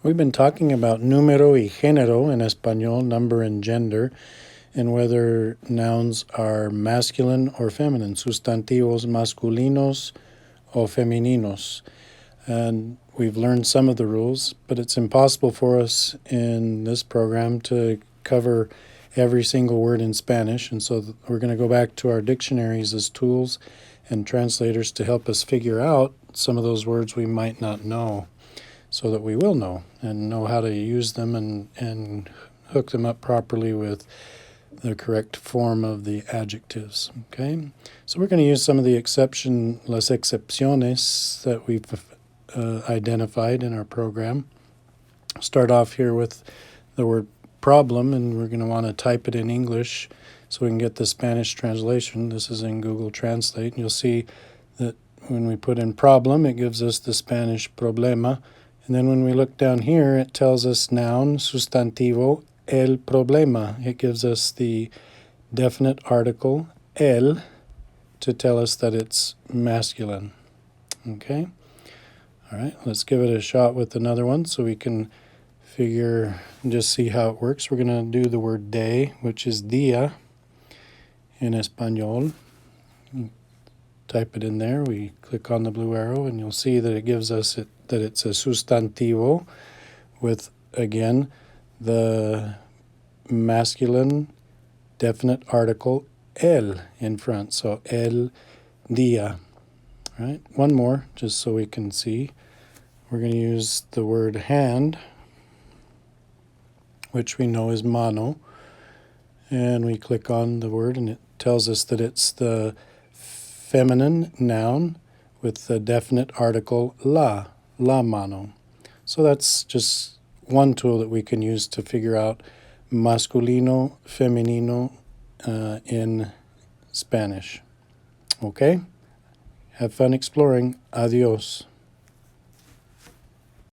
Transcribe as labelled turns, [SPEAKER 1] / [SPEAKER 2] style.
[SPEAKER 1] We've been talking about número y género in español, number and gender, and whether nouns are masculine or feminine, sustantivos masculinos o femeninos. And we've learned some of the rules, but it's impossible for us in this program to cover every single word in Spanish, and so we're going to go back to our dictionaries as tools and translators to help us figure out some of those words we might not know, so that we will know and know how to use them and hook them up properly with the correct form of the adjectives. Okay, so we're going to use some of the las excepciones that we've identified in our program. Start off here with the word problem, and we're going to want to type it in English so we can get the Spanish translation. This is in Google Translate, and you'll see that when we put in problem, it gives us the Spanish problema. And then when we look down here, it tells us noun, sustantivo, el problema. It gives us the definite article, el, to tell us that it's masculine. Okay? All right, let's give it a shot with another one so we can just see how it works. We're going to do the word day, which is día in español. Type it in there. We click on the blue arrow, and you'll see that it gives us that it's a sustantivo with, again, the masculine definite article el in front. So el día. All right, one more just so we can see. We're going to use the word hand, which we know is mano, and we click on the word, and it tells us that it's the feminine noun with the definite article la mano. So that's just one tool that we can use to figure out masculino, femenino in Spanish. Okay? Have fun exploring. Adios.